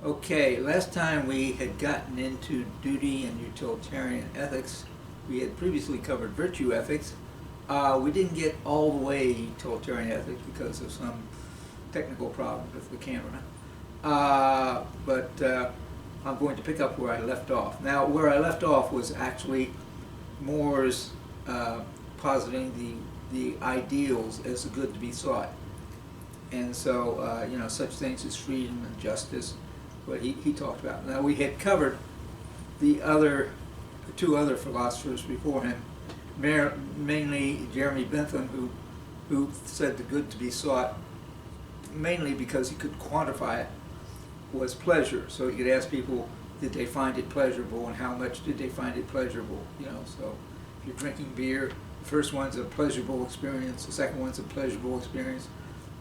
Okay, last time we had gotten into duty and utilitarian ethics. We had previously covered virtue ethics. We didn't get all the way utilitarian ethics because of some technical problems with the camera. But I'm going to pick up where I left off. Now, where I left off was actually Moore's positing the ideals as the good to be sought. And so, such things as freedom and justice, what he talked about. Now, we had covered the two other philosophers before him, mainly Jeremy Bentham, who said the good to be sought, mainly because he could quantify it, was pleasure. So he could ask people, did they find it pleasurable, and how much did they find it pleasurable? So if you're drinking beer, the first one's a pleasurable experience, the second one's a pleasurable experience,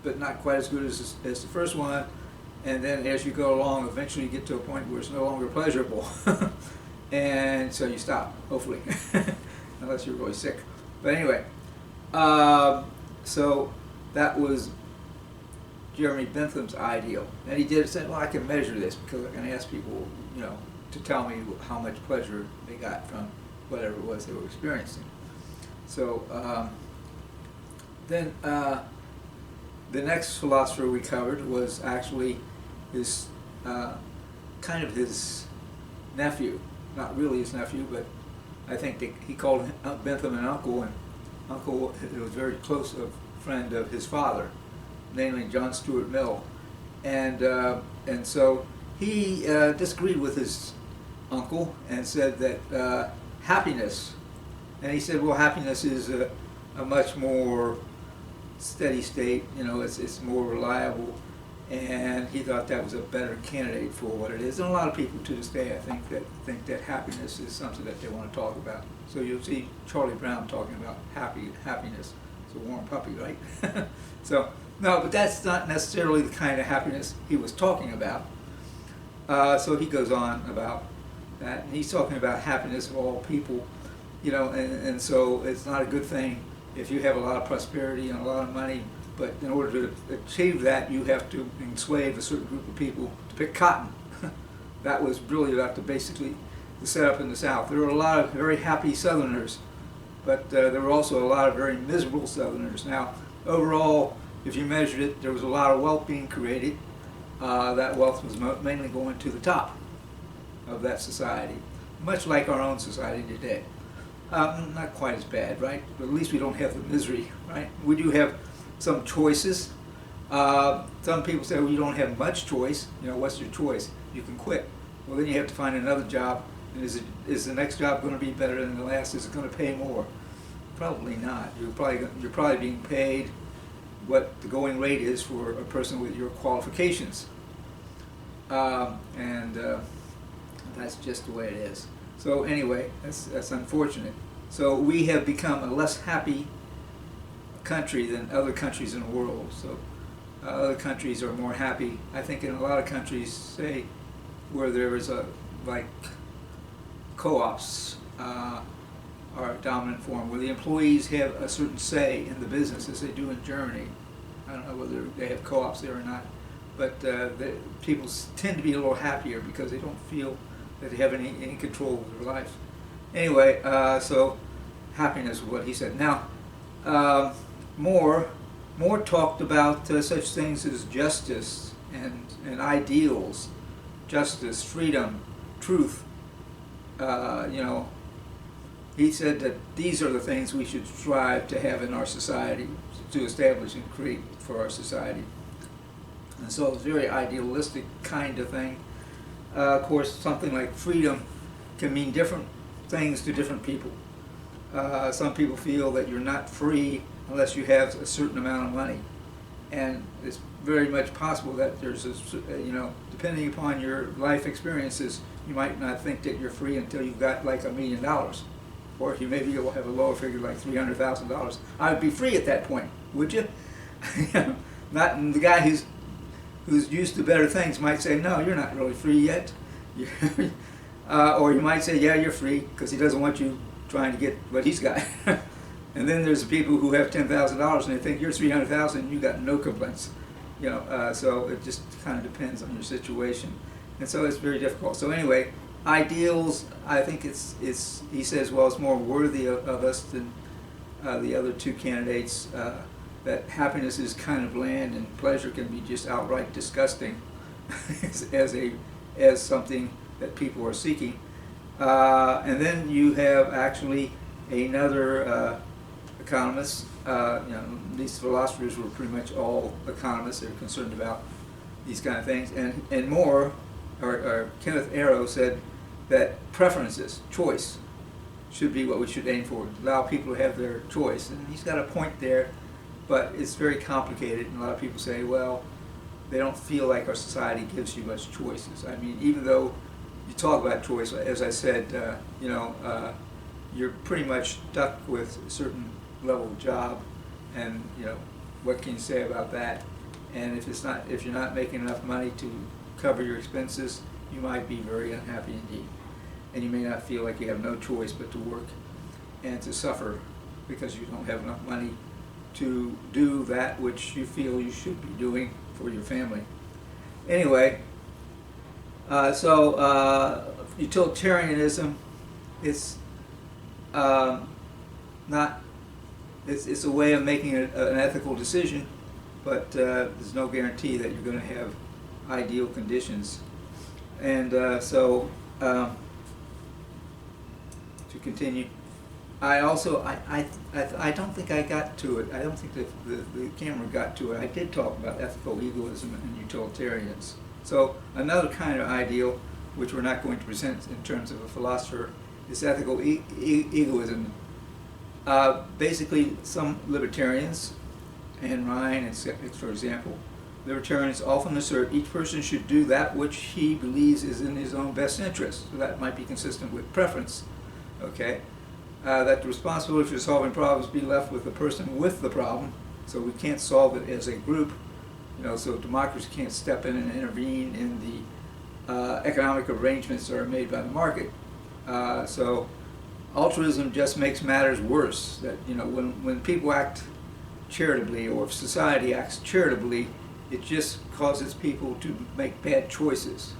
but not quite as good as the first one. And then as you go along, eventually you get to a point where it's no longer pleasurable. And so you stop, hopefully, unless you're really sick. But anyway, so that was Jeremy Bentham's ideal. And he did say, well, I can measure this because I can ask people, to tell me how much pleasure they got from whatever it was they were experiencing. So then the next philosopher we covered was actually his kind of his nephew, not really his nephew, but I think he called Bentham an uncle, and uncle was very close a friend of his father, namely John Stuart Mill, and so he disagreed with his uncle and said that happiness, and he said, well, happiness is a much more steady state, it's more reliable, and he thought that was a better candidate for what it is. And a lot of people to this day, I think that happiness is something that they want to talk about. So you'll see Charlie Brown talking about happiness. It's a warm puppy, right? So no, but that's not necessarily the kind of happiness he was talking about. So he goes on about that, and he's talking about happiness of all people, and so it's not a good thing if you have a lot of prosperity and a lot of money, but in order to achieve that, you have to enslave a certain group of people to pick cotton. That was really about basically the setup in the South. There were a lot of very happy Southerners, but there were also a lot of very miserable Southerners. Now, overall, if you measured it, there was a lot of wealth being created. That wealth was mainly going to the top of that society, much like our own society today. Not quite as bad, right? But at least we don't have the misery, right? We do have some choices. Some people say, well, you don't have much choice. What's your choice? You can quit. Well, then you have to find another job. And is the next job going to be better than the last? Is it going to pay more? Probably not. You're probably being paid what the going rate is for a person with your qualifications. And that's just the way it is. So anyway, that's unfortunate. So we have become a less happy country than other countries in the world. So other countries are more happy. I think in a lot of countries, say, where there is like co-ops are a dominant form, where the employees have a certain say in the business, as they do in Germany. I don't know whether they have co-ops there or not, but people tend to be a little happier because they don't feel that they have any control over their life. Anyway, so happiness is what he said. Now, Moore talked about such things as justice and ideals, justice, freedom, truth. He said that these are the things we should strive to have in our society, to establish and create for our society. And so it's a very idealistic kind of thing. Of course, something like freedom can mean different things to different people. Some people feel that you're not free unless you have a certain amount of money. And it's very much possible that there's depending upon your life experiences, you might not think that you're free until you've got like $1 million. Or maybe you'll have a lower figure like $300,000. I would be free at that point, would you? Not the guy who's used to better things might say, no, you're not really free yet. Or you might say, yeah, you're free, because he doesn't want you trying to get what he's got. And then there's the people who have $10,000 and they think you're $300,000 and you got no complaints. So it just kind of depends on your situation. And so it's very difficult. So anyway, ideals, I think he says, well, it's more worthy of us than the other two candidates, that happiness is kind of bland and pleasure can be just outright disgusting as something that people are seeking. And then you have actually another economist. These philosophers were pretty much all economists. They're concerned about these kind of things. And Moore, or Kenneth Arrow, said that preferences, choice, should be what we should aim for. Allow people to have their choice. And he's got a point there, but it's very complicated. And a lot of people say, well, they don't feel like our society gives you much choices. I mean, even though you talk about choice, as I said, you're pretty much stuck with a certain level of job, and what can you say about that? And if you're not making enough money to cover your expenses, you might be very unhappy indeed, and you may not feel like you have no choice but to work and to suffer because you don't have enough money to do that which you feel you should be doing for your family. Anyway, utilitarianism, it's it's a way of making an ethical decision, but there's no guarantee that you're going to have ideal conditions. And to continue, I don't think I got to it. I don't think the camera got to it. I did talk about ethical egoism and utilitarians. So another kind of ideal, which we're not going to present in terms of a philosopher, is ethical egoism. Basically, some libertarians, and Ryan, for example, libertarians often assert each person should do that which he believes is in his own best interest. So that might be consistent with preference. Okay, that the responsibility for solving problems be left with the person with the problem. So we can't solve it as a group. So democracy can't step in and intervene in the economic arrangements that are made by the market. So altruism just makes matters worse. That when people act charitably, or if society acts charitably, it just causes people to make bad choices.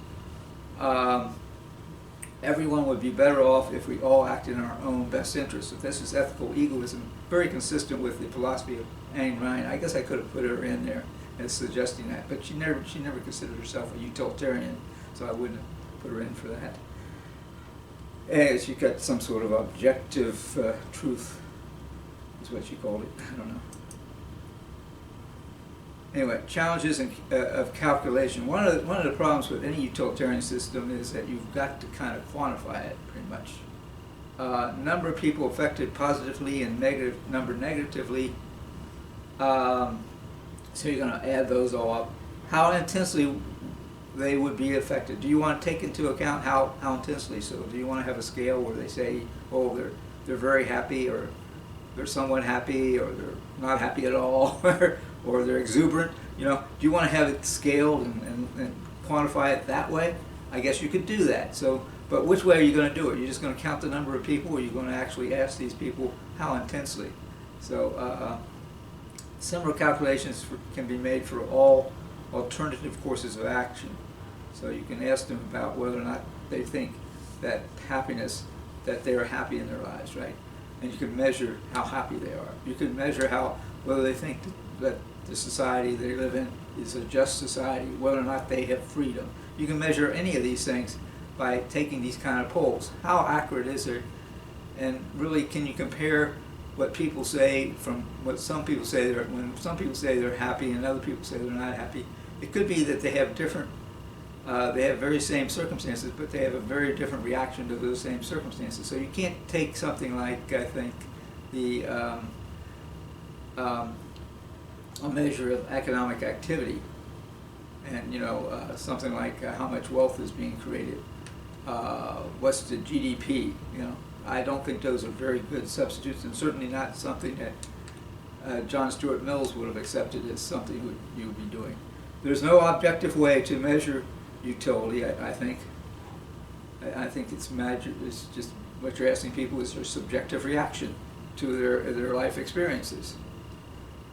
Everyone would be better off if we all acted in our own best interest. If this is ethical egoism, very consistent with the philosophy of Ayn Rand. I guess I could have put her in there as suggesting that, but she never considered herself a utilitarian, so I wouldn't put her in for that. And she got some sort of objective truth, is what she called it. I don't know. Anyway, challenges of calculation. One of the problems with any utilitarian system is that you've got to kind of quantify it pretty much. Number of people affected positively and number negatively. So you're going to add those all up. How intensely they would be affected. Do you want to take into account how intensely? So do you want to have a scale where they say, oh, they're very happy, or they're somewhat happy, or they're not happy at all, or they're exuberant? Do you want to have it scaled and quantify it that way? I guess you could do that. So, but which way are you going to do it? You're just going to count the number of people, or are you going to actually ask these people how intensely? So similar calculations can be made for all alternative courses of action. So you can ask them about whether or not they think that happiness, that they are happy in their lives, right? And you can measure how happy they are. You can measure whether they think that the society they live in is a just society, whether or not they have freedom. You can measure any of these things by taking these kind of polls. How accurate is it? And really, can you compare what people say from what some people say when some people say they're happy and other people say they're not happy? It could be that they have different, they have very same circumstances, but they have a very different reaction to those same circumstances. So you can't take something like, I think, a measure of economic activity, and something like how much wealth is being created, what's the GDP. I don't think those are very good substitutes, and certainly not something that John Stuart Mills would have accepted as something you would be doing. There's no objective way to measure utility, I think. I think it's just what you're asking people is their subjective reaction to their life experiences.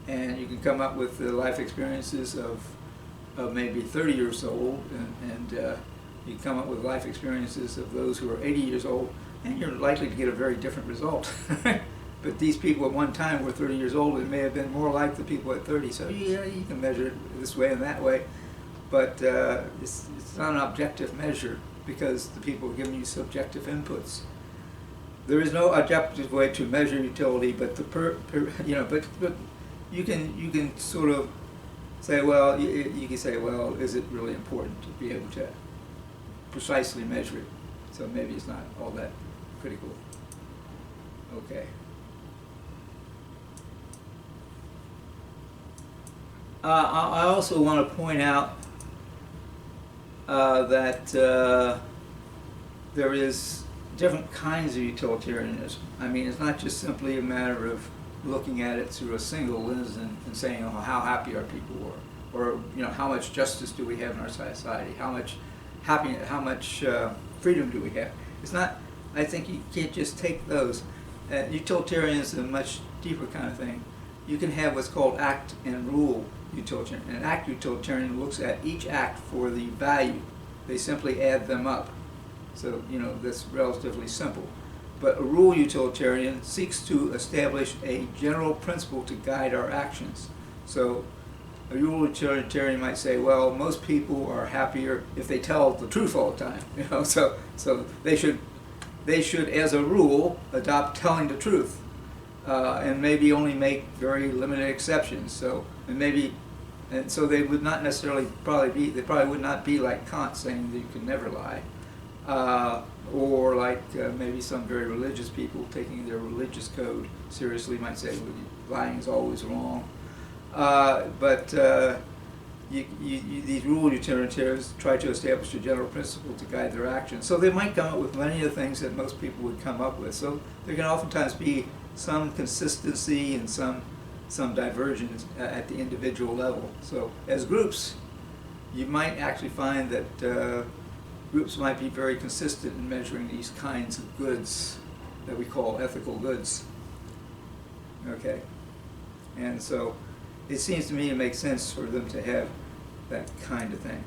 And you can come up with the life experiences of maybe 30 years old, and come up with life experiences of those who are 80 years old, and you're likely to get a very different result. But these people at one time were 30 years old and may have been more like the people at 30. So yeah, you can measure it this way and that way, but it's not an objective measure because the people are giving you subjective inputs. There is no objective way to measure utility, but but you can sort of say, well, you can say, well, is it really important to be able to precisely measure it? So maybe it's not all that critical. Okay. I also want to point out that there is different kinds of utilitarianism. I mean, it's not just simply a matter of looking at it through a single lens and saying, oh, how happy are people, or how much justice do we have in our society, how much happiness, how much freedom do we have. It's not. I think you can't just take those. Utilitarianism is a much deeper kind of thing. You can have what's called act and rule utilitarian. An act utilitarian looks at each act for the value. They simply add them up. So, that's relatively simple. But a rule utilitarian seeks to establish a general principle to guide our actions. So a rule utilitarian might say, well, most people are happier if they tell the truth all the time. So they should, as a rule, adopt telling the truth, and maybe only make very limited exceptions. So they would not necessarily they probably would not be like Kant saying that you can never lie. Or like maybe some very religious people taking their religious code seriously might say, well, lying is always wrong. But these rule utilitarians try to establish a general principle to guide their actions. So they might come up with many of the things that most people would come up with. So there can oftentimes be some consistency and some divergence at the individual level. So as groups, you might actually find that groups might be very consistent in measuring these kinds of goods that we call ethical goods. Okay, and so it seems to me to make sense for them to have that kind of thing.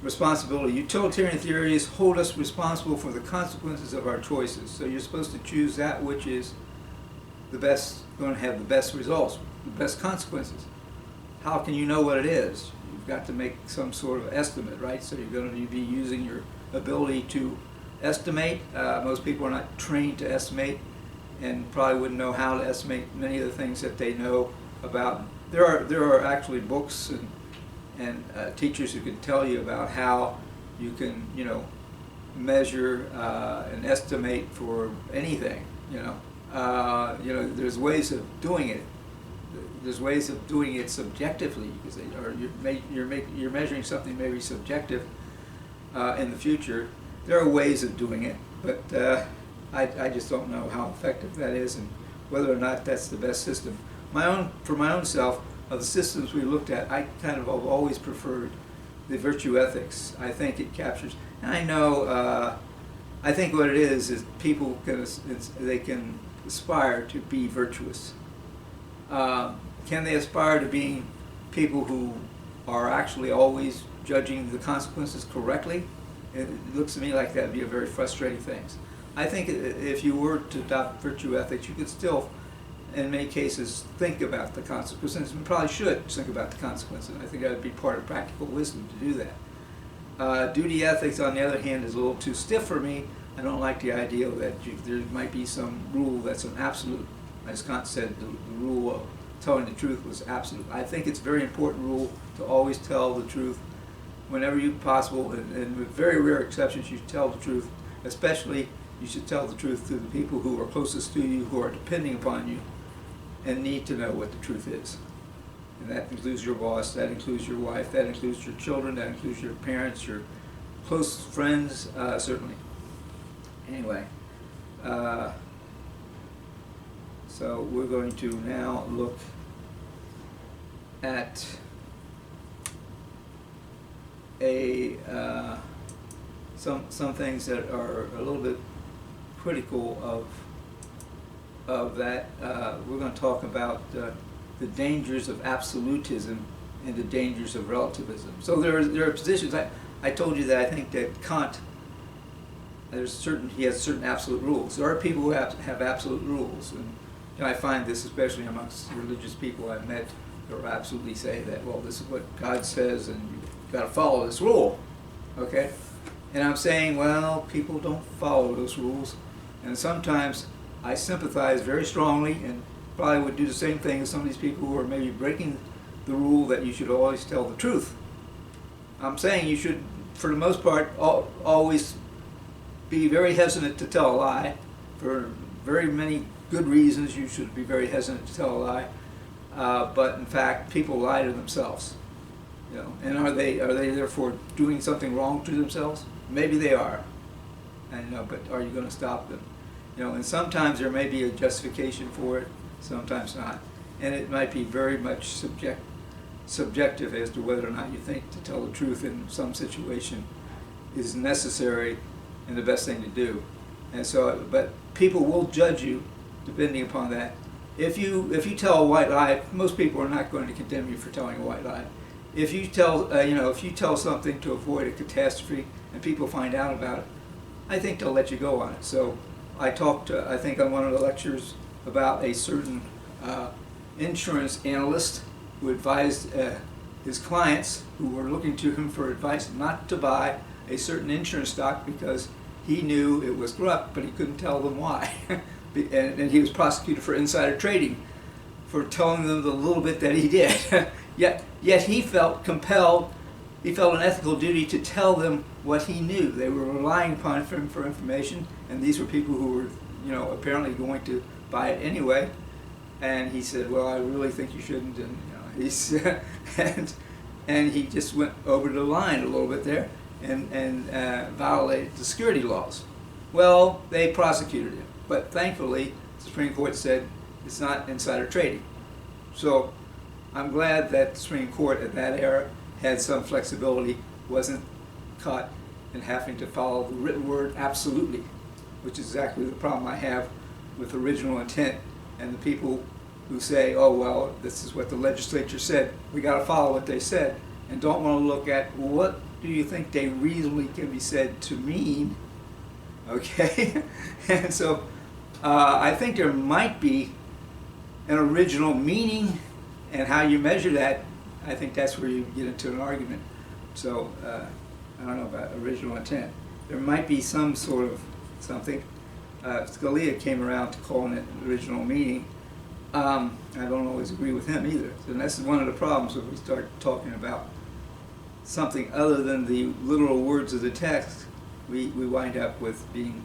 Responsibility. Utilitarian theories hold us responsible for the consequences of our choices. So you're supposed to choose that which is the best, going to have the best results, the best consequences. How can you know what it is? You've got to make some sort of estimate, right? So you're going to be using your ability to estimate. Most people are not trained to estimate and probably wouldn't know how to estimate many of the things that they know about. There are actually books and teachers who can tell you about how you can measure and estimate for anything. There's ways of doing it. There's ways of doing it subjectively, because you're measuring something maybe subjective in the future. There are ways of doing it, but I just don't know how effective that is and whether or not that's the best system. For my own self, of the systems we looked at, I kind of have always preferred the virtue ethics. I think it captures, and I know, I think what it is people can aspire to be virtuous. Can they aspire to being people who are actually always judging the consequences correctly? It looks to me like that would be a very frustrating thing. I think if you were to adopt virtue ethics, you could still, in many cases, think about the consequences, and probably should think about the consequences. I think that would be part of practical wisdom to do that. Duty ethics, on the other hand, is a little too stiff for me. I don't like the idea that there might be some rule that's an absolute. As Kant said, the rule of telling the truth was absolute. I think it's a very important rule to always tell the truth whenever you possible, and with very rare exceptions, you should tell the truth. Especially, you should tell the truth to the people who are closest to you, who are depending upon you, and need to know what the truth is. And that includes your boss, that includes your wife, that includes your children, that includes your parents, your close friends, certainly. Anyway, so we're going to now look at some things that are a little bit critical of that. We're going to talk about the dangers of absolutism and the dangers of relativism. So there are positions. I told you that I think that Kant he has certain absolute rules. There are people who have absolute rules, and I find this especially amongst religious people I've met who absolutely say that, well, this is what God says and you've got to follow this rule, okay? And I'm saying, well, people don't follow those rules, and sometimes I sympathize very strongly and probably would do the same thing as some of these people who are maybe breaking the rule that you should always tell the truth. I'm saying you should, for the most part, always be very hesitant to tell a lie. For very many good reasons you should be very hesitant to tell a lie. But in fact, people lie to themselves. And are they therefore doing something wrong to themselves? Maybe they are. And but are you going to stop them? And sometimes there may be a justification for it, sometimes not. And it might be very much subjective as to whether or not you think to tell the truth in some situation is necessary and the best thing to do. And so, but people will judge you depending upon that. If you tell a white lie, most people are not going to condemn you for telling a white lie. If you tell if you tell something to avoid a catastrophe and people find out about it, I think they'll let you go on it. So I talked, I think on one of the lectures, about a certain insurance analyst who advised his clients who were looking to him for advice not to buy a certain insurance stock because he knew it was corrupt, but he couldn't tell them why. And he was prosecuted for insider trading for telling them the little bit that he did. Yet he felt compelled, he felt an ethical duty to tell them what he knew. They were relying upon him for information, and these were people who were, apparently going to buy it anyway. And he said, "Well, I really think you shouldn't." And he said, and he just went over the line a little bit there and violated the security laws. Well, they prosecuted him, but thankfully, the Supreme Court said it's not insider trading. So I'm glad that the Supreme Court at that era had some flexibility, wasn't caught in having to follow the written word absolutely, which is exactly the problem I have with original intent and the people who say, oh, well, this is what the legislature said, we got to follow what they said, and don't want to look at, well, what do you think they reasonably can be said to mean, okay? And so I think there might be an original meaning, and how you measure that, I think that's where you get into an argument. So I don't know about original intent. There might be some sort of something. Scalia came around to calling it original meaning. I don't always agree with him either. So that's one of the problems when we start talking about something other than the literal words of the text. We wind up with being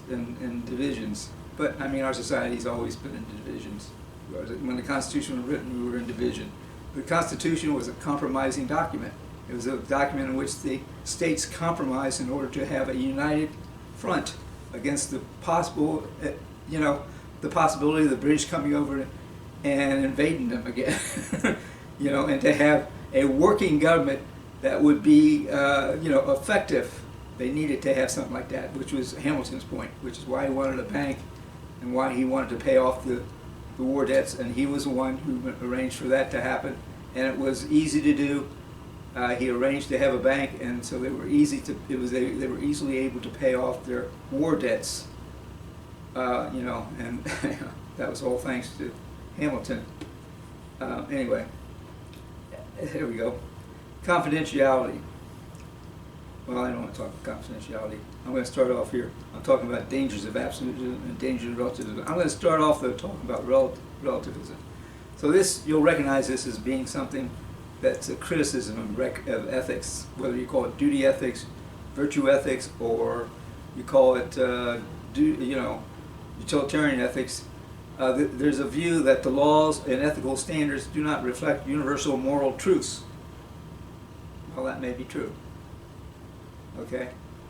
in divisions. But I mean, our society's always been in divisions. When the Constitution was written, we were in division. The Constitution was a compromising document. It was a document in which the states compromised in order to have a united front against the possible, the possibility of the British coming over and invading them again. And to have a working government that would be, effective. They needed to have something like that, which was Hamilton's point, which is why he wanted a bank and why he wanted to pay off the war debts, and he was the one who arranged for that to happen, and it was easy to do. He arranged to have a bank, and so they were they were easily able to pay off their war debts. And that was all thanks to Hamilton. Anyway, here we go. Confidentiality. Well, I don't want to talk about confidentiality. I'm going to start off here. I'm talking about dangers of absolutism and dangers of relativism. I'm going to start off, though, talking about relativism. So this, you'll recognize this as being something that's a criticism of ethics, whether you call it duty ethics, virtue ethics, or you call it, utilitarian ethics. There's a view that the laws and ethical standards do not reflect universal moral truths. Well, that may be true. Okay,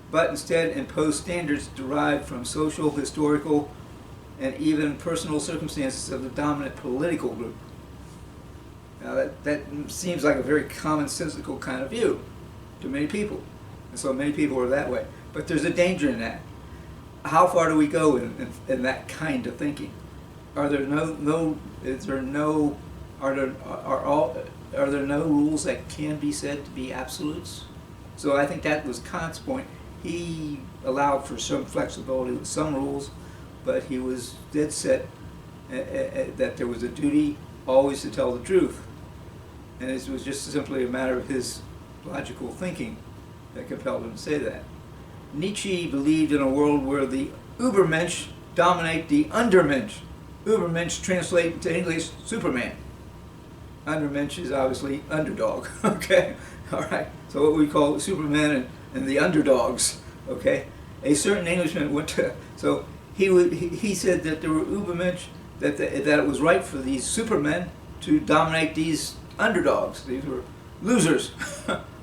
but instead impose standards derived from social, historical, and even personal circumstances of the dominant political group. Now that seems like a very commonsensical kind of view to many people, and so many people are that way. But there's a danger in that. How far do we go in that kind of thinking? Are there no rules that can be said to be absolutes? So I think that was Kant's point. he allowed for some flexibility with some rules, but he was dead set that there was a duty always to tell the truth. And it was just simply a matter of his logical thinking that compelled him to say that. Nietzsche believed in a world where the Übermensch dominate the Undermensch. Übermensch translate into English Superman. Undermensch is obviously underdog. Okay, all right. So what we call Superman and the underdogs. Okay, a certain Englishman went to. So he said that there were Übermensch, that it was right for these supermen to dominate these underdogs. These were losers.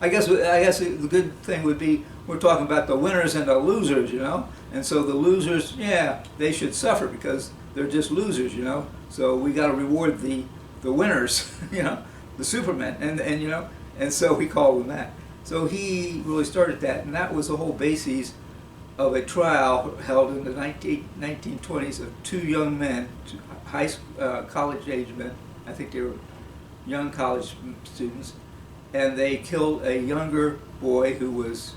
I guess the good thing would be we're talking about the winners and the losers, you know. And so the losers, yeah, they should suffer because they're just losers, you know. So we got to reward the winners, you know, the supermen, and you know, and so we call them that. So he really started that, and that was the whole basis of a trial held in the 1920s of two young men, college-age men. I think they were young college students, and they killed a younger boy who was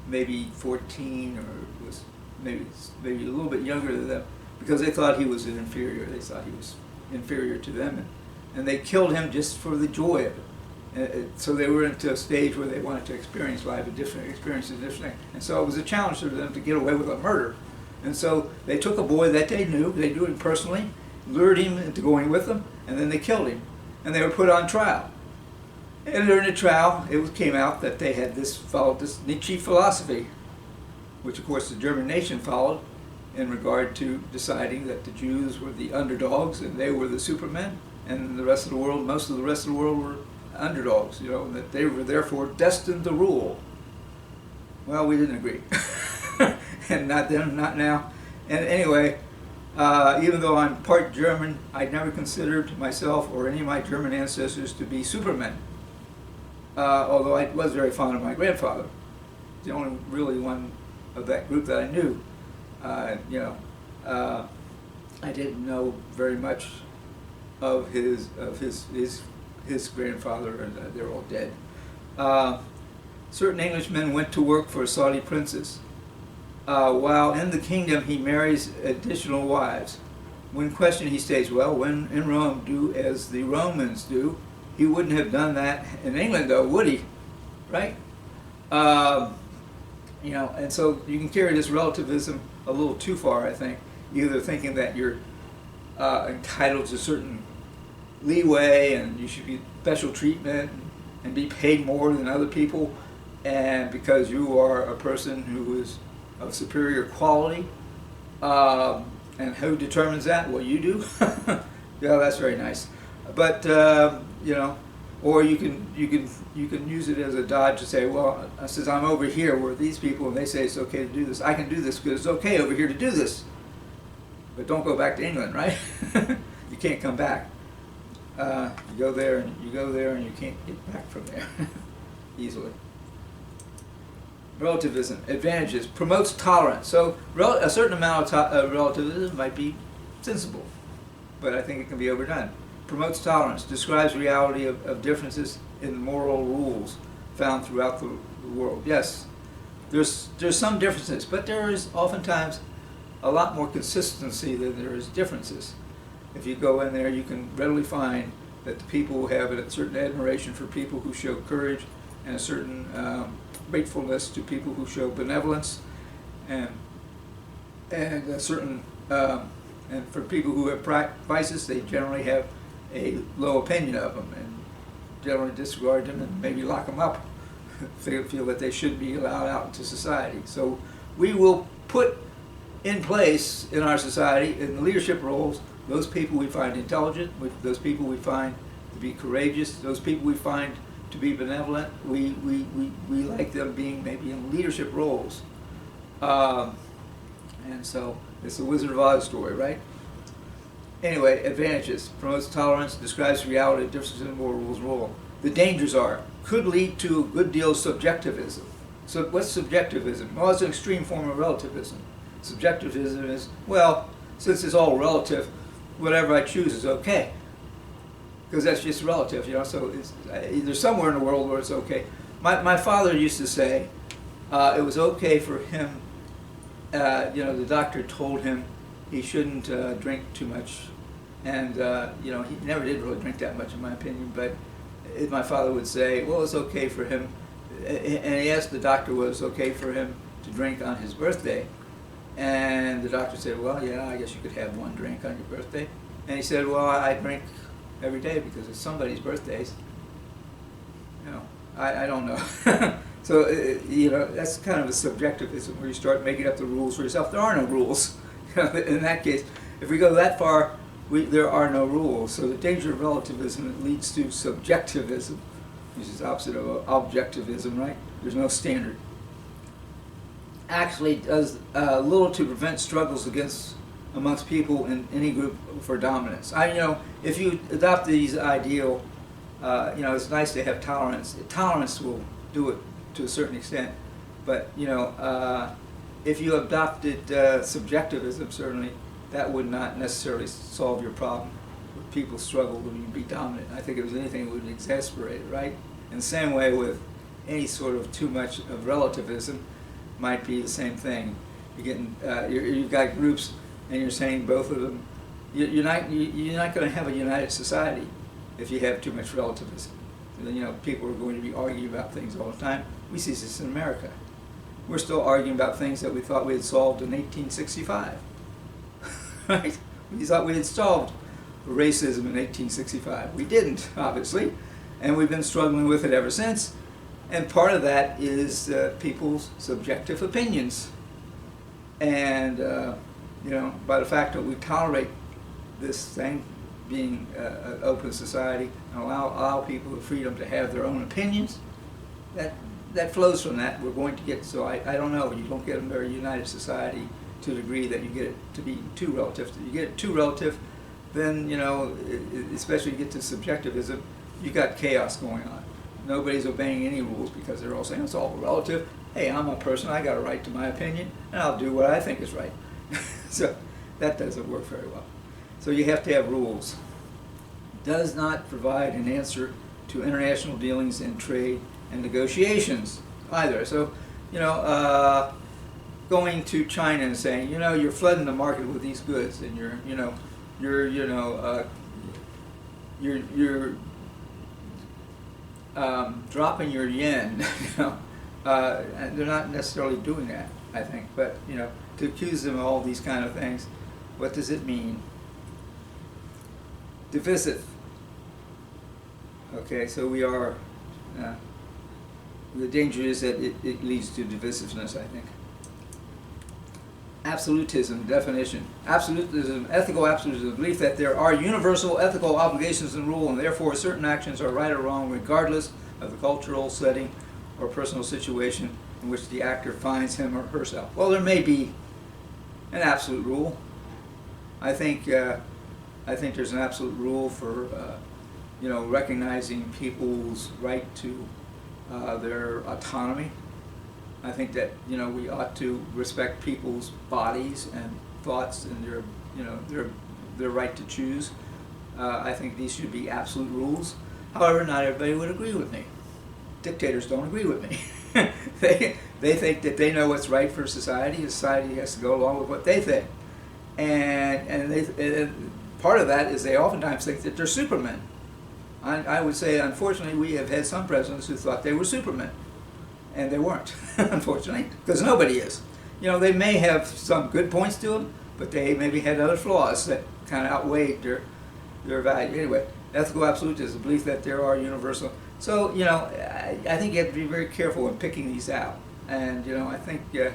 maybe 14 or was maybe a little bit younger than them, because they thought he was an inferior. They thought he was inferior to them, and they killed him just for the joy of it. So they were into a stage where they wanted to experience life, experience a different thing. And so it was a challenge for them to get away with a murder. And so they took a boy that they knew him personally, lured him into going with them, and then they killed him. And they were put on trial. And during the trial, it came out that they had followed this Nietzsche philosophy, which of course the German nation followed in regard to deciding that the Jews were the underdogs and they were the supermen, and the rest of the world, most of the rest of the world were underdogs, you know, and that they were therefore destined to rule. Well, we didn't agree. And not then, not now. And anyway, even though I'm part German, I never considered myself or any of my German ancestors to be supermen. Although I was very fond of my grandfather, the only really one of that group that I knew. You know, I didn't know very much of his grandfather, and they're all dead. Certain Englishmen went to work for a Saudi princess. While in the kingdom, he marries additional wives. When questioned, he states, well, when in Rome, do as the Romans do. He wouldn't have done that in England, though, would he? Right? You know, and so you can carry this relativism a little too far, I think. Either thinking that you're entitled to certain leeway and you should get special treatment and be paid more than other people, and because you are a person who is of superior quality, and who determines that? Well, you do. Yeah, that's very nice. But you know, or you can use it as a dodge to say, well, since I'm over here where these people, and they say it's okay to do this, I can do this because it's okay over here to do this. But don't go back to England, right? You can't come back. You go there and you can't get back from there easily. Relativism, advantages, promotes tolerance. So a certain amount of relativism might be sensible, but I think it can be overdone. Promotes tolerance, describes reality of differences in moral rules found throughout the world. Yes, there's some differences, but there is oftentimes a lot more consistency than there is differences. If you go in there, you can readily find that the people who have a certain admiration for people who show courage, and a certain gratefulness to people who show benevolence, and a certain and for people who have vices, they generally have a low opinion of them and generally disregard them and maybe lock them up. Feel that they should be allowed out into society. So we will put in place in our society, in the leadership roles, those people we find intelligent, those people we find to be courageous, those people we find to be benevolent. We like them being maybe in leadership roles. And so it's the Wizard of Oz story, right? Anyway, advantages, promotes tolerance, describes reality, differences in moral rules rule. The dangers are, could lead to a good deal of subjectivism. So what's subjectivism? Well, it's an extreme form of relativism. Subjectivism is, well, since it's all relative, whatever I choose is okay. Because that's just relative, you know, so there's somewhere in the world where it's okay. My father used to say, it was okay for him. The doctor told him he shouldn't drink too much, and he never did really drink that much, in my opinion. But my father would say, well, it's okay for him, and he asked the doctor was it okay for him to drink on his birthday, and the doctor said, well, yeah, I guess you could have one drink on your birthday, and he said, well, I drink every day because it's somebody's birthdays. I don't know. So, that's kind of a subjectivism where you start making up the rules for yourself. There are no rules. In that case, if we go that far, there are no rules. So the danger of relativism, it leads to subjectivism, which is opposite of objectivism, right? There's no standard. Actually does little to prevent struggles amongst people in any group for dominance. If you adopt these ideal, it's nice to have tolerance. Tolerance will do it to a certain extent, but if you adopted subjectivism, certainly that would not necessarily solve your problem. People struggle when you be dominant. I think if it was anything, it would exasperate it, right? In the same way with any sort of too much of relativism, might be the same thing. You've got groups, and you're saying both of them. You're not going to have a united society if you have too much relativism. People are going to be arguing about things all the time. We see this in America. We're still arguing about things that we thought we had solved in 1865. Right? We thought we had solved racism in 1865. We didn't, obviously, and we've been struggling with it ever since. And part of that is people's subjective opinions. And, by the fact that we tolerate this thing, being an open society, and allow people the freedom to have their own opinions, that flows from that. We're going to get, so I don't know, you don't get a very united society to the degree that you get it to be too relative. If you get it too relative, then, especially you get to subjectivism, you got chaos going on. Nobody's obeying any rules because they're all saying it's all relative. Hey, I'm a person, I got a right to my opinion, and I'll do what I think is right. So that doesn't work very well. So you have to have rules. Does not provide an answer to international dealings in trade and negotiations either. So, going to China and saying, you're flooding the market with these goods, and you're dropping your yen. And they're not necessarily doing that, I think. But to accuse them of all these kind of things, what does it mean? Divisive. Okay, so we are. The danger is that it leads to divisiveness, I think. Absolutism, definition. Absolutism, ethical absolutism, the belief that there are universal ethical obligations and rule, and therefore certain actions are right or wrong regardless of the cultural setting or personal situation in which the actor finds him or herself. Well, there may be an absolute rule. I think there's an absolute rule for recognizing people's right to their autonomy. I think that we ought to respect people's bodies and thoughts and their right to choose. I think these should be absolute rules. However, not everybody would agree with me. Dictators don't agree with me. They think that they know what's right for society, and society has to go along with what they think. And part of that is they oftentimes think that they're supermen. I would say, unfortunately, we have had some presidents who thought they were supermen, and they weren't, unfortunately, because nobody is. They may have some good points to them, but they maybe had other flaws that kind of outweighed their value. Anyway, ethical absolutism, the belief that there are universal. So, I think you have to be very careful in picking these out. And, I think it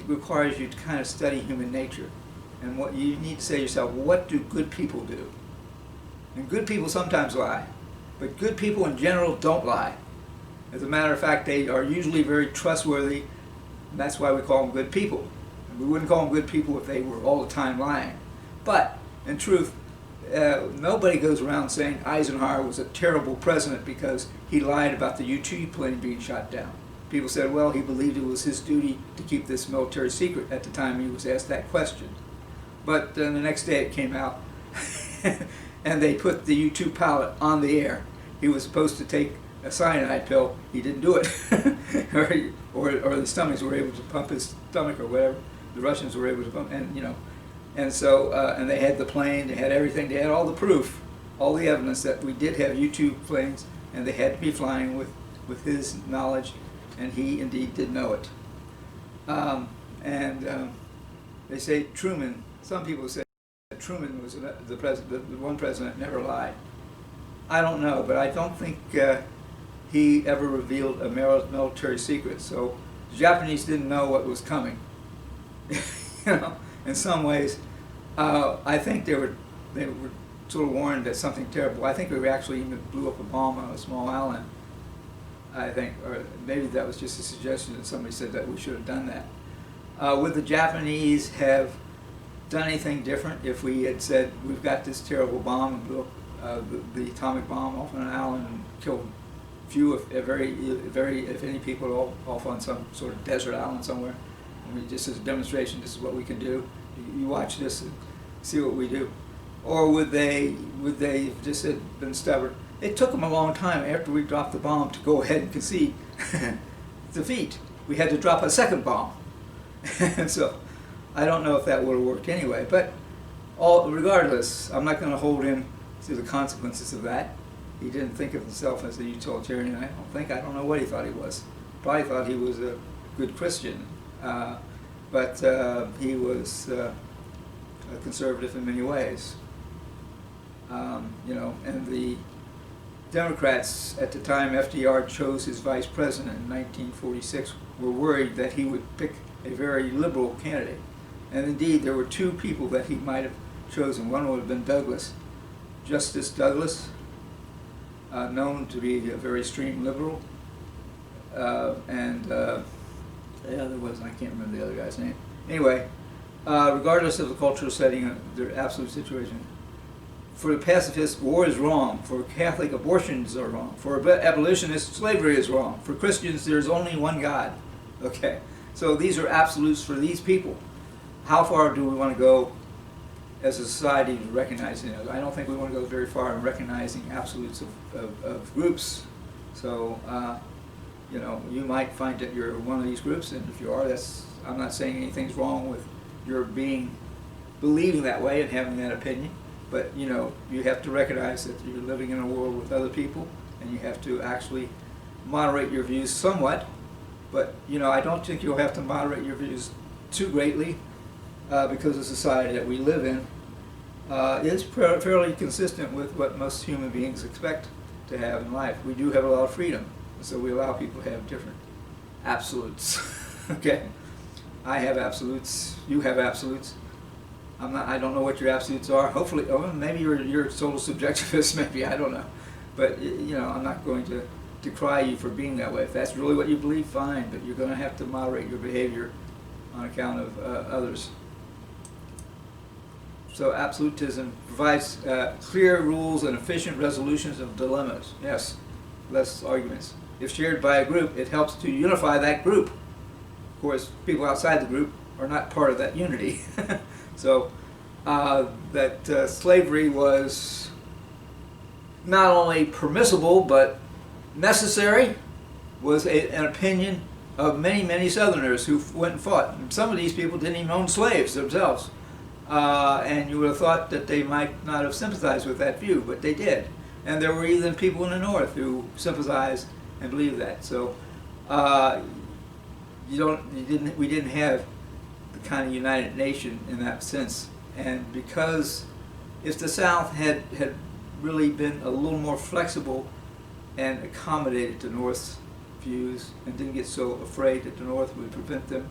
requires you to kind of study human nature. And what you need to say to yourself, what do good people do? And good people sometimes lie, but good people in general don't lie. As a matter of fact, they are usually very trustworthy, and that's why we call them good people. And we wouldn't call them good people if they were all the time lying. But, in truth, nobody goes around saying Eisenhower was a terrible president because he lied about the U-2 plane being shot down. People said, well, he believed it was his duty to keep this military secret at the time he was asked that question. But the next day it came out, and they put the U-2 pilot on the air. He was supposed to take a cyanide pill, he didn't do it. or the Stomachs were able to pump his stomach or whatever. The Russians were able to pump, and you know, and so and they had the plane, they had everything, they had all the proof, all the evidence that we did have U-2 planes, and they had to be flying with his knowledge, and he indeed did know it. They say Truman. Some people say that Truman was the president, the one president never lied. I don't know, but I don't think he ever revealed a military secret. So the Japanese didn't know what was coming. You know, in some ways, I think they were sort of warned that something terrible. I think we actually even blew up a bomb on a small island. I think, or maybe that was just a suggestion that somebody said that we should have done that. Would the Japanese have done anything different if we had said we've got this terrible bomb and blew up the atomic bomb off on an island and killed few, if any people off on some sort of desert island somewhere? I mean, just as a demonstration, this is what we can do. You watch this and see what we do. Or would they just have been stubborn? It took them a long time after we dropped the bomb to go ahead and concede defeat. We had to drop a second bomb. And so I don't know if that would have worked anyway. But regardless, I'm not going to hold him to the consequences of that. He didn't think of himself as a utilitarian. I don't know what he thought he was. Probably thought he was a good Christian. But he was a conservative in many ways. You know, and the Democrats at the time FDR chose his vice president in 1946 were worried that he would pick a very liberal candidate. And indeed, there were two people that he might have chosen. One would have been Douglas, Justice Douglas, known to be a very extreme liberal, and the other was, I can't remember the other guy's name. Anyway, regardless of the cultural setting, the absolute situation, for the pacifist, war is wrong. For Catholic, abortions are wrong. For abolitionists, slavery is wrong. For Christians, there's only one God. Okay, so these are absolutes for these people. How far do we want to go as a society to recognizing it? I don't think we want to go very far in recognizing absolutes of groups. So, you know, you might find that you're one of these groups, and if you are, I'm not saying anything's wrong with your believing that way and having that opinion. But, you know, you have to recognize that you're living in a world with other people, and you have to actually moderate your views somewhat. But, you know, I don't think you'll have to moderate your views too greatly because the society that we live in is fairly consistent with what most human beings expect to have in life. We do have a lot of freedom, so we allow people to have different absolutes. Okay? I have absolutes, you have absolutes. I don't know what your absolutes are. Hopefully, maybe you're a total subjectivist, maybe, I don't know. But, you know, I'm not going to decry you for being that way. If that's really what you believe, fine, but you're going to have to moderate your behavior on account of others. So absolutism provides clear rules and efficient resolutions of dilemmas. Yes, less arguments. If shared by a group, it helps to unify that group. Of course, people outside the group are not part of that unity. So that slavery was not only permissible but necessary was an opinion of many, many Southerners who went and fought. And some of these people didn't even own slaves themselves. And you would have thought that they might not have sympathized with that view, but they did. And there were even people in the North who sympathized and believed that. So we didn't have the kind of united nation in that sense. And because if the South had really been a little more flexible and accommodated the North's views and didn't get so afraid that the North would prevent them,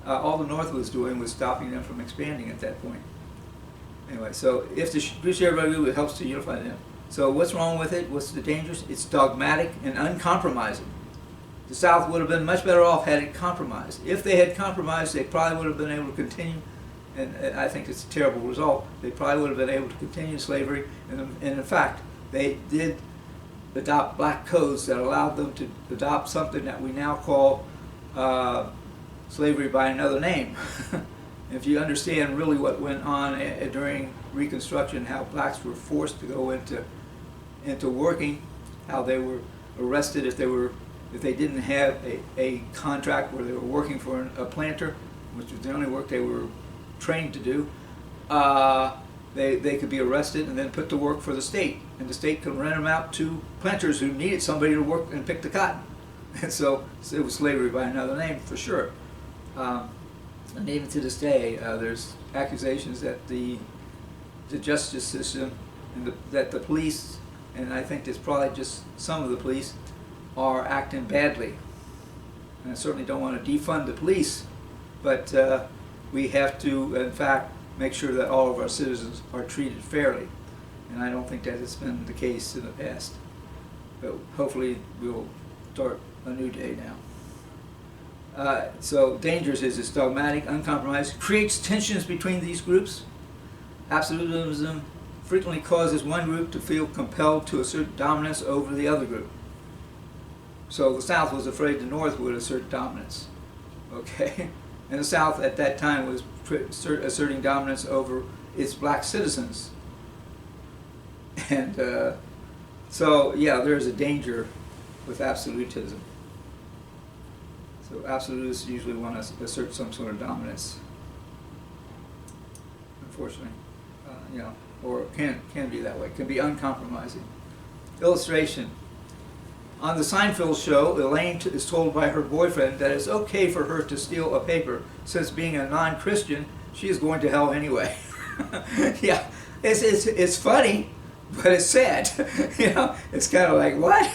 all the North was doing was stopping them from expanding at that point. Anyway, so if the shared by group, it helps to unify them. So what's wrong with it? What's the dangers? It's dogmatic and uncompromising. The South would have been much better off had it compromised. If they had compromised, they probably would have been able to continue, and I think it's a terrible result. They probably would have been able to continue slavery, and in fact, they did adopt black codes that allowed them to adopt something that we now call slavery by another name. If you understand really what went on during Reconstruction, how blacks were forced to go into working, how they were arrested if they didn't have a contract where they were working for a planter, which was the only work they were trained to do. They could be arrested and then put to work for the state, and the state could rent them out to planters who needed somebody to work and pick the cotton. And so it was slavery by another name for sure. And even to this day, there's accusations that the justice system and that the police, and I think there's probably just some of the police, are acting badly. And I certainly don't want to defund the police, but we have to, in fact, make sure that all of our citizens are treated fairly. And I don't think that has been the case in the past. But hopefully we'll start a new day now. So dangerous is it's dogmatic, uncompromised, creates tensions between these groups. Absolutism frequently causes one group to feel compelled to assert dominance over the other group. So the South was afraid the North would assert dominance. Okay? And the South at that time was asserting dominance over its black citizens. And so, yeah, there's a danger with absolutism. So absolutists usually want to assert some sort of dominance, unfortunately, or can be that way. It can be uncompromising. Illustration. On the Seinfeld show, Elaine is told by her boyfriend that it's okay for her to steal a paper, since being a non-Christian, she is going to hell anyway. Yeah, it's funny, but it's sad. It's kind of like, what?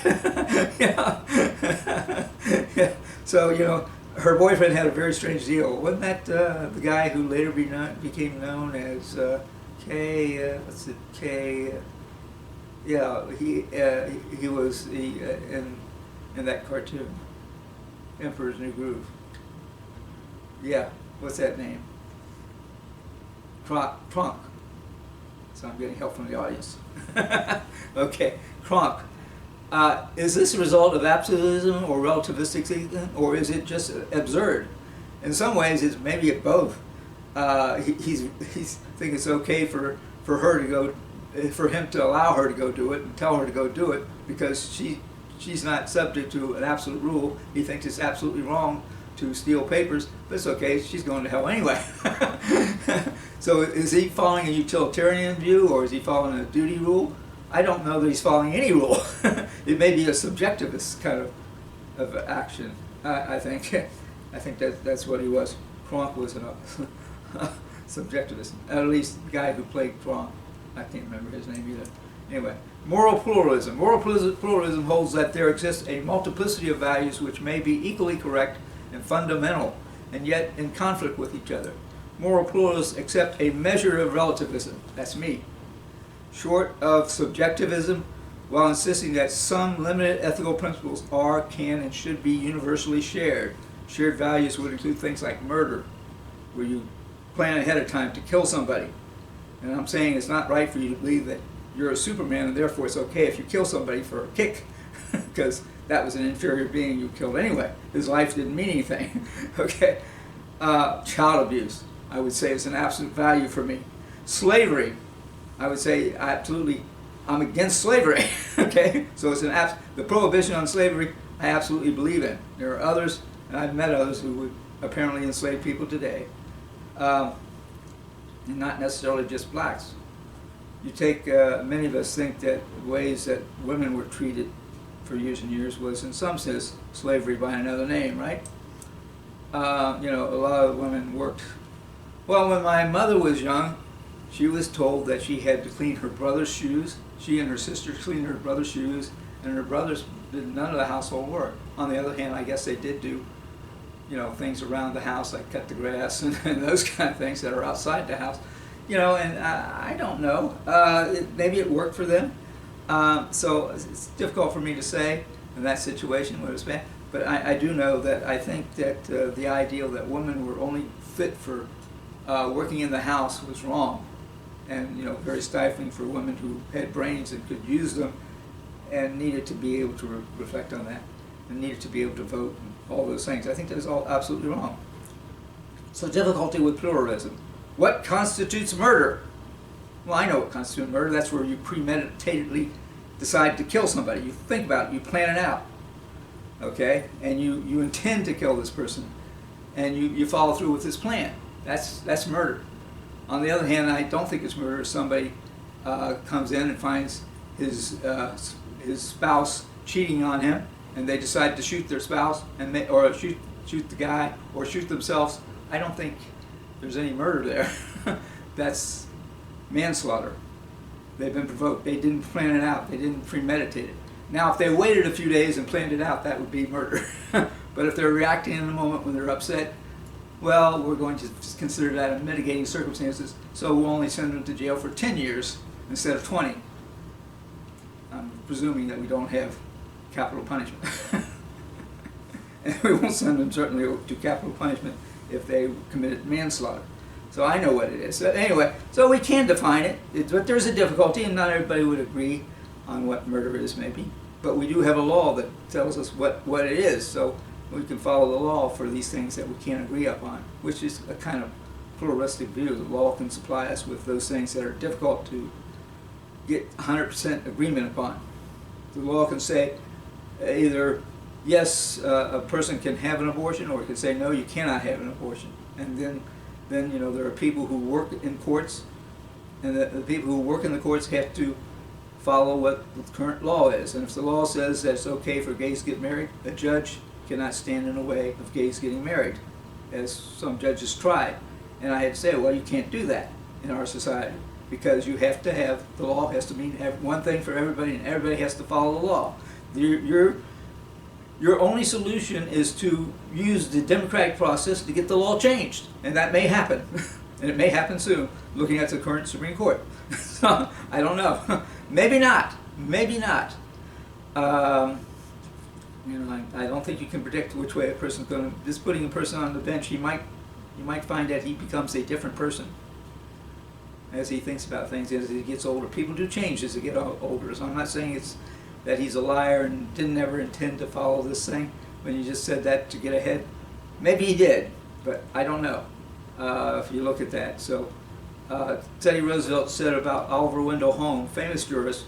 Yeah. So, her boyfriend had a very strange deal. Wasn't that the guy who later became known as K? Yeah, he was in that cartoon, Emperor's New Groove. Yeah, what's that name? Kronk. So I'm getting help from the audience. Okay, Kronk. Is this a result of absolutism or relativistic thinking, or is it just absurd? In some ways, it's maybe both. He's thinking it's okay for her to go, for him to allow her to go do it and tell her to go do it because she's not subject to an absolute rule. He thinks it's absolutely wrong to steal papers, but it's okay. She's going to hell anyway. So is he following a utilitarian view, or is he following a duty rule? I don't know that he's following any rule. It may be a subjectivist kind of action. I think that's what he was. Kronk was a subjectivist. At least the guy who played Kronk. I can't remember his name either. Anyway, moral pluralism. Moral pluralism holds that there exists a multiplicity of values which may be equally correct and fundamental, and yet in conflict with each other. Moral pluralists accept a measure of relativism. That's me. Short of subjectivism, while insisting that some limited ethical principles are, can, and should be universally shared. Shared values would include things like murder, where you plan ahead of time to kill somebody. And I'm saying it's not right for you to believe that you're a Superman and therefore it's okay if you kill somebody for a kick, because that was an inferior being you killed anyway. His life didn't mean anything. Okay? Child abuse, I would say, is an absolute value for me. Slavery, I would say absolutely, I'm against slavery. Okay? So it's the prohibition on slavery, I absolutely believe in. There are others, and I've met others who would apparently enslave people today. And not necessarily just blacks. You take, many of us think that ways that women were treated for years and years was in some sense slavery by another name, right? A lot of women worked. Well, when my mother was young, she was told that she had to clean her brother's shoes. She and her sister cleaned her brother's shoes, and her brothers did none of the household work. On the other hand, I guess they did do, things around the house, like cut the grass and those kind of things that are outside the house. And I don't know. Maybe it worked for them. So it's difficult for me to say in that situation what it's been. But I do know that I think that the ideal that women were only fit for working in the house was wrong. And, very stifling for women who had brains and could use them and needed to be able to reflect on that and needed to be able to vote and all those things. I think that is all absolutely wrong. So difficulty with pluralism. What constitutes murder? Well, I know what constitutes murder. That's where you premeditatedly decide to kill somebody. You think about it, you plan it out, okay? And you intend to kill this person, and you follow through with this plan. That's murder. On the other hand, I don't think it's murder if somebody comes in and finds his spouse cheating on him, and they decide to shoot their spouse, or shoot the guy, or shoot themselves. I don't think there's any murder there. That's manslaughter. They've been provoked. They didn't plan it out. They didn't premeditate it. Now, if they waited a few days and planned it out, that would be murder. But if they're reacting in the moment when they're upset, well, we're going to consider that a mitigating circumstances, so we'll only send them to jail for 10 years instead of 20. I'm presuming that we don't have capital punishment. And we won't send them certainly to capital punishment if they committed manslaughter. So I know what it is. So anyway, so we can define it, but there's a difficulty, and not everybody would agree on what murder is, maybe. But we do have a law that tells us what it is, so we can follow the law for these things that we can't agree upon, which is a kind of pluralistic view. The law can supply us with those things that are difficult to get 100% agreement upon. The law can say either, yes, a person can have an abortion, or it can say, no, you cannot have an abortion. And then you know, there are people who work in courts, and the people who work in the courts have to follow what the current law is. And if the law says that it's okay for gays to get married, a judge cannot stand in the way of gays getting married, as some judges tried. And I had to say, well, you can't do that in our society, because you have to have, the law has to mean one thing for everybody, and everybody has to follow the law. Your only solution is to use the democratic process to get the law changed, and that may happen, and it may happen soon, looking at the current Supreme Court. So, I don't know. Maybe not. Maybe not. You know, I don't think you can predict which way a person's going to. Just putting a person on the bench, you might find that he becomes a different person as he thinks about things as he gets older. People do change as they get older. So I'm not saying it's that he's a liar and didn't ever intend to follow this thing when he just said that to get ahead. Maybe he did, but I don't know if you look at that. So Teddy Roosevelt said about Oliver Wendell Holmes, famous jurist,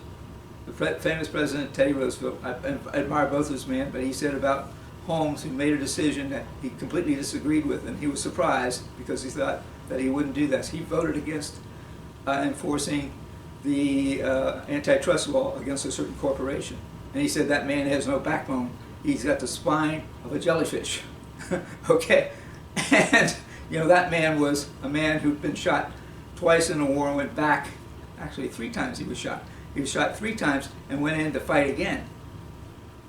the famous president Teddy Roosevelt. I admire both those men, but he said about Holmes, who made a decision that he completely disagreed with, and he was surprised because he thought that he wouldn't do this. He voted against enforcing the antitrust law against a certain corporation. And he said that man has no backbone. He's got the spine of a jellyfish. Okay? And, you know, that man was a man who'd been shot twice in the war and went back, actually 3 times he was shot. He was shot 3 times and went in to fight again.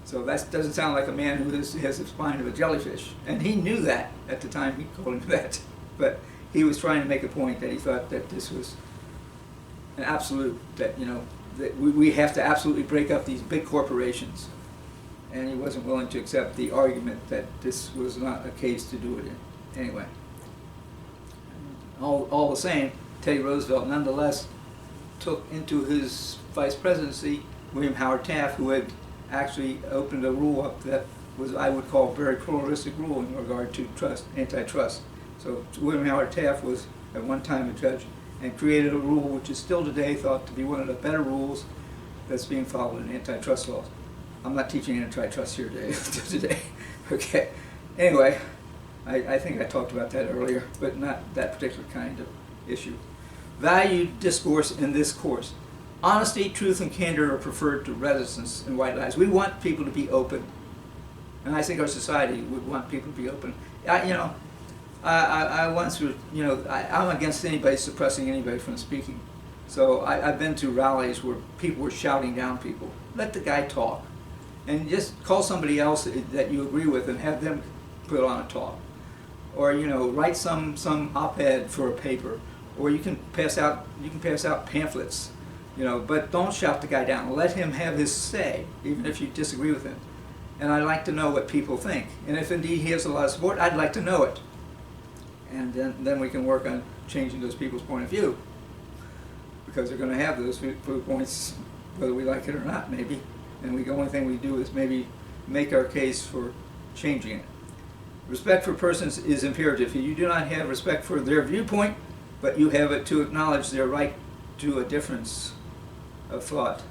So that doesn't sound like a man who has the spine of a jellyfish. And he knew that at the time he called him that. But he was trying to make a point that he thought that this was an absolute, that, you know, that we have to absolutely break up these big corporations. And he wasn't willing to accept the argument that this was not a case to do it in. Anyway, all the same, Teddy Roosevelt nonetheless took into his vice presidency William Howard Taft, who had actually opened a rule up that was, I would call, a very pluralistic rule in regard to antitrust. So William Howard Taft was at one time a judge and created a rule which is still today thought to be one of the better rules that's being followed in antitrust laws. I'm not teaching antitrust here today. Okay. Anyway, I think I talked about that earlier, but not that particular kind of issue. Valued discourse in this course. Honesty, truth, and candor are preferred to reticence and white lies. We want people to be open, and I think our society would want people to be open. I once was, I'm against anybody suppressing anybody from speaking. So I've been to rallies where people were shouting down people. Let the guy talk, and just call somebody else that you agree with and have them put on a talk, or write some op-ed for a paper, or you can pass out pamphlets. But don't shout the guy down. Let him have his say, even if you disagree with him. And I'd like to know what people think. And if indeed he has a lot of support, I'd like to know it. And then we can work on changing those people's point of view. Because they're going to have those points, whether we like it or not, maybe. And the only thing we do is maybe make our case for changing it. Respect for persons is imperative. You do not have respect for their viewpoint, but you have it to acknowledge their right to a difference of thought.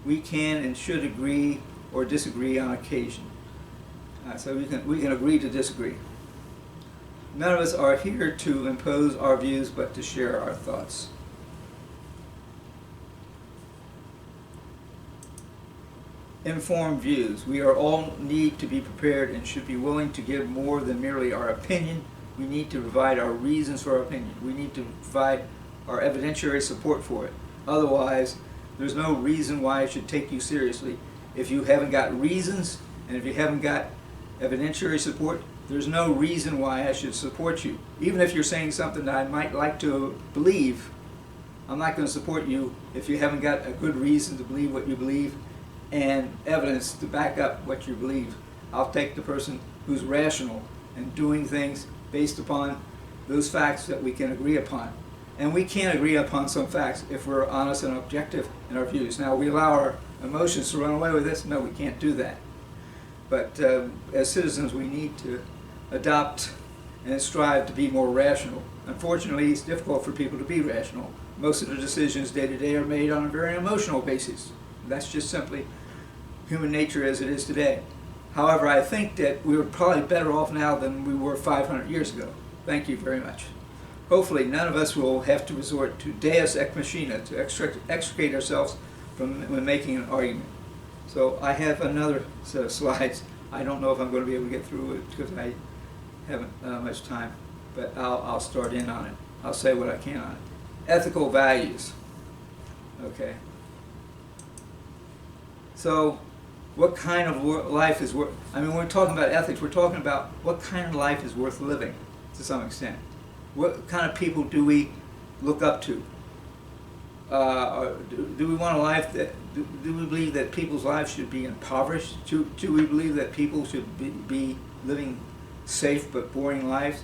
we can and should agree or disagree on occasion. So we can agree to disagree. None of us are here to impose our views, but to share our thoughts. Informed views. We are all need to be prepared and should be willing to give more than merely our opinion. We need to provide our reasons for our opinion. We need to provide our evidentiary support for it. Otherwise, there's no reason why I should take you seriously. If you haven't got reasons, and if you haven't got evidentiary support, there's no reason why I should support you. Even if you're saying something that I might like to believe, I'm not going to support you if you haven't got a good reason to believe what you believe and evidence to back up what you believe. I'll take the person who's rational and doing things based upon those facts that we can agree upon. And we can't agree upon some facts if we're honest and objective in our views. Now, we allow our emotions to run away with this? No, we can't do that. But as citizens, we need to adopt and strive to be more rational. Unfortunately, it's difficult for people to be rational. Most of the decisions day to day are made on a very emotional basis. That's just simply human nature as it is today. However, I think that we're probably better off now than we were 500 years ago. Thank you very much. Hopefully, none of us will have to resort to deus ex machina, to extricate ourselves from when making an argument. So I have another set of slides. I don't know if I'm going to be able to get through it because I haven't much time, but I'll start in on it. I'll say what I can on it. Ethical values. Okay. So what kind of life is worth, I mean, when we're talking about ethics, we're talking about what kind of life is worth living to some extent. What kind of people do we look up to? Do we want a life that, do we believe that people's lives should be impoverished? Do we believe that people should be living safe but boring lives?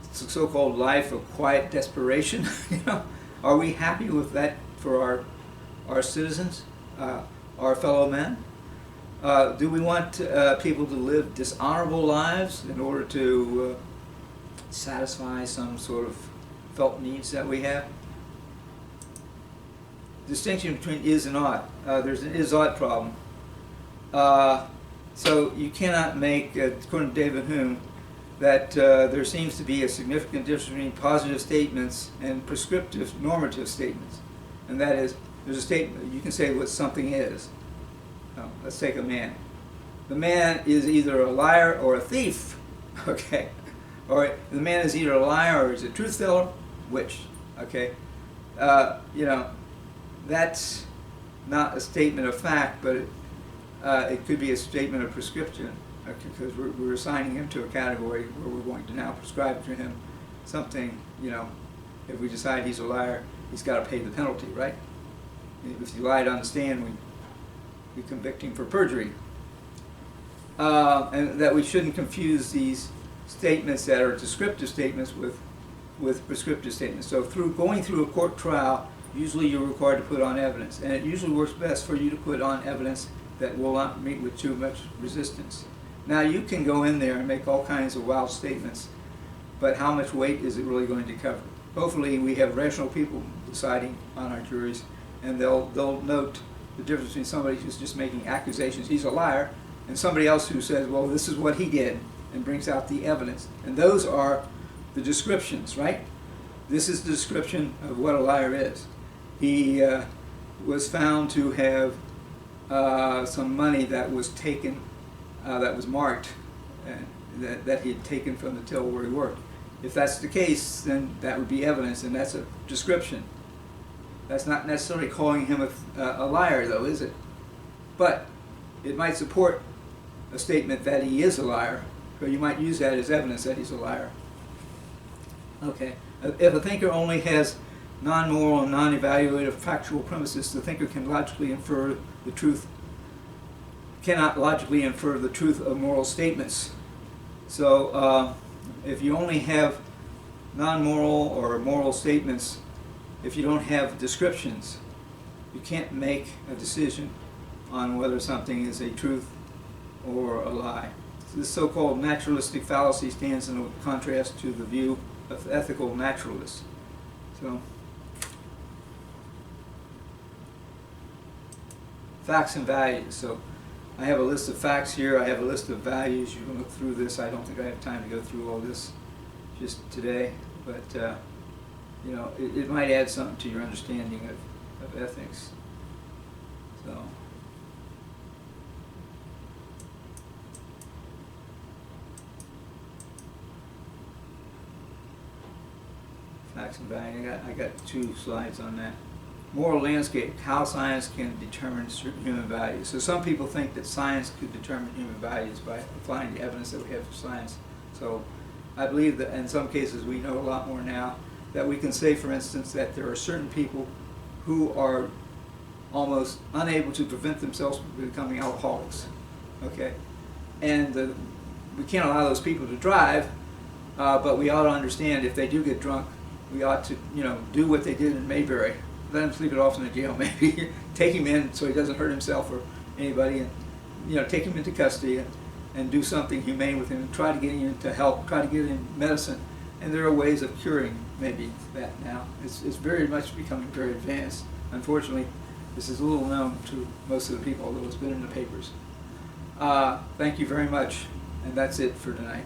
It's a so-called life of quiet desperation. You know, are we happy with that for our citizens, our fellow men? Do we want people to live dishonorable lives in order to satisfy some sort of felt needs that we have? Distinction between is and ought. There's an is-ought problem. So you cannot make, according to David Hume, that there seems to be a significant difference between positive statements and prescriptive normative statements. And that is, there's a statement, you can say what something is. Let's take a man. The man is either a liar or a thief. Okay? Or the man is either a liar or is a truth teller. Which? Okay? You know, that's not a statement of fact, but it could be a statement of prescription, because we're assigning him to a category where we're going to now prescribe to him something. You know, if we decide he's a liar, he's got to pay the penalty, right? If he lied on the stand, we convict him for perjury. And that we shouldn't confuse these statements that are descriptive statements with prescriptive statements. So going through a court trial, usually you're required to put on evidence, and it usually works best for you to put on evidence that will not meet with too much resistance. Now, you can go in there and make all kinds of wild statements, but how much weight is it really going to cover? Hopefully we have rational people deciding on our juries, and they'll note the difference between somebody who's just making accusations, he's a liar, and somebody else who says, well, this is what he did, and brings out the evidence. And those are the descriptions, right? This is the description of what a liar is. He was found to have some money that was taken, that was marked, that he had taken from the till where he worked. If that's the case, then that would be evidence, and that's a description. That's not necessarily calling him a liar, though, is it? But it might support a statement that he is a liar, so you might use that as evidence that he's a liar. Okay. If a thinker only has non-moral and non-evaluative factual premises, the thinker can logically infer the truth, cannot logically infer the truth of moral statements. So if you only have non-moral or moral statements, if you don't have descriptions, you can't make a decision on whether something is a truth or a lie. So this so-called naturalistic fallacy stands in contrast to the view of ethical naturalists. So facts and values. So I have a list of facts here. I have a list of values. You can look through this. I don't think I have time to go through all this just today, but you know, it might add something to your understanding of ethics. So. Facts and value. I got 2 slides on that. Moral landscape, how science can determine certain human values. So some people think that science could determine human values by applying the evidence that we have for science. So I believe that in some cases we know a lot more now, that we can say, for instance, that there are certain people who are almost unable to prevent themselves from becoming alcoholics. Okay? And we can't allow those people to drive, but we ought to understand if they do get drunk, we ought to, you know, do what they did in Mayberry. Let him sleep it off in the jail, maybe. Take him in so he doesn't hurt himself or anybody, and, you know, take him into custody and do something humane with him, and try to get him into help, try to get him medicine. And there are ways of curing maybe that now. It's very much becoming very advanced. Unfortunately, this is a little known to most of the people, although it's been in the papers. Thank you very much, and that's it for tonight.